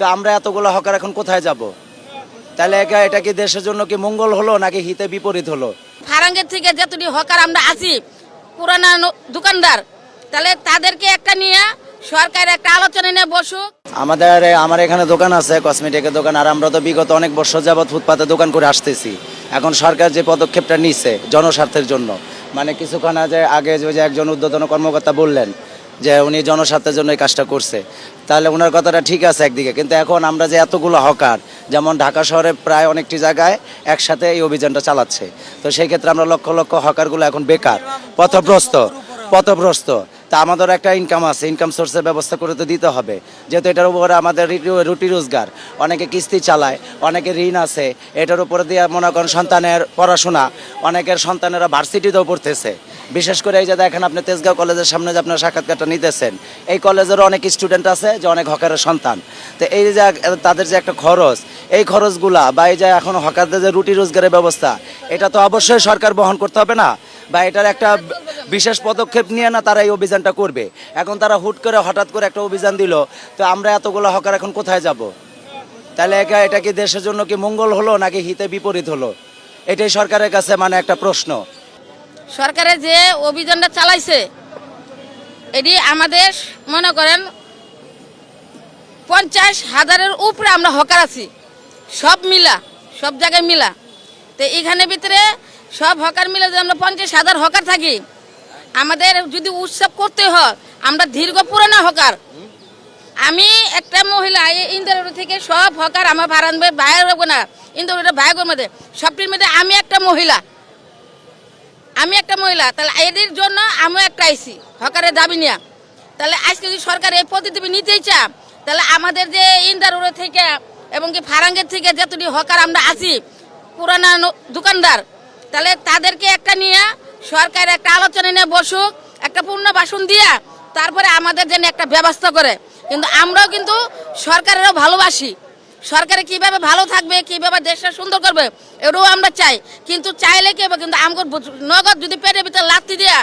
তো আমরা এতগুলো হকার এখন কোথায় যাব? তাহলে এটা কি দেশের জন্য কি মঙ্গল হলো নাকি হিতে বিপরীত হলো? ফারাঙ্গের থেকে যতটি হকার আমরা আছি পুরানা দোকানদার, তাহলে তাদেরকে একটা নিয়ে সরকার একটা আলোচনা নিয়ে বসুক। আমার এখানে দোকান আছে, কসমেটিকের দোকান, আর আমরা তো বিগত অনেক বছর যাবৎ ফুটপাতে দোকান করে আসতেছি। এখন সরকার যে পদক্ষেপটা নিচ্ছে জনস্বার্থের জন্য, মানে কিছুক্ষণ আগে যে একজন ঊর্ধ্বতন কর্মকর্তা বললেন যে উনি জনস্বার্থের জন্য এই কাজটা করছে, তাহলে ওনার কথাটা ঠিক আছে একদিকে, কিন্তু এখন আমরা যে এতগুলো হকার, যেমন ঢাকা শহরে প্রায় অনেকটি জায়গায় একসাথে এই অভিযানটা চালাচ্ছে, তো সেই ক্ষেত্রে আমরা লক্ষ লক্ষ হকারগুলো এখন বেকার, পথভ্রষ্ট। তা আমাদের একটা ইনকাম আছে, ইনকাম সোর্সের ব্যবস্থা করে তো দিতে হবে, যেহেতু এটার উপরে আমাদের রুটি রোজগার, অনেকে কিস্তি চালায়, অনেকে ঋণ আছে, এটার উপরে দিয়ে মনে করেন সন্তানের পড়াশোনা, অনেকের সন্তানেরা ভার্সিটিতেও পড়তেছে। বিশেষ করে এই যে দেখেন আপনি তেজগাঁও কলেজের সামনে যে আপনার সাক্ষাৎকারটা নিতেছেন, এই কলেজেরও অনেক স্টুডেন্ট আছে যে অনেক হকারের সন্তান। তো এই যে তাদের যে একটা খরচ, এই খরচগুলা বা এই যে এখন হকারদের যে রুটি রোজগারের ব্যবস্থা, এটা তো অবশ্যই সরকার বহন করতে হবে না, বা এটার একটা বিশেষ পদক্ষেপ নিয়ে না তারা এই অভিযানটা করবে। এখন তারা হঠাৎ করে একটা অভিযান দিল, তো আমরা এতগুলো হকার এখন কোথায় যাব? তাহলে এটা কি দেশের জন্য কি মঙ্গল হলো নাকি হিতে বিপরীত হলো? এটাই সরকারের কাছে মানে একটা প্রশ্ন। সরকারের যে অভিযানটা চালাইছে এটি আমাদের মনে করেন 50,000-এর উপরে আমরা হকার আছি, সব জায়গায় মিলা। তো এখানে ভিতরে সব হকার মিলে যদি আমরা 50,000 হকার থাকি, আমাদের যদি উৎসব করতে হয়, আমরা দীর্ঘ পুরানা হকার। আমি একটা মহিলা ইন্দ্রপুর থেকে সব হকার আমার ভাড়ানবে বাইরে রাখবো না, ইন্দ্রপুরের ভাইগোর মধ্যে সবটির মধ্যে আমি একটা মহিলা, তাহলে এদের জন্য আমিও একটা আইসি হকারের দাবি নিয়ে। তাহলে আজকে যদি সরকার এই পদ্ধতি নিতেই চায়, তাহলে আমাদের যে ইন্দ্রপুর থেকে এবং কি ফারাঙ্গের থেকে যতটি হকার আমরা আছি পুরানা দোকানদার, তাহলে তাদেরকে একটা নিয়ে সরকার একটা আলোচনা নিয়ে বসুক, একটা পুনর্বাসন দিয়া তারপরে আমাদের জন্য একটা ব্যবস্থা করে। কিন্তু আমরাও কিন্তু সরকারেরও ভালোবাসি, সরকারে কিভাবে ভালো থাকবে, কিভাবে দেশটা সুন্দর করবে এটাও আমরা চাই। কিন্তু চাইলে কি হবে, কিন্তু আমাকে নগদ যদি পেটের ভিতরে লাত্তি দেয়া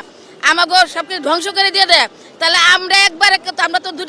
আমাকে সবকিছু ধ্বংস করে দিয়ে দেয়, তাহলে আমরা একবার আমরা তো দুটো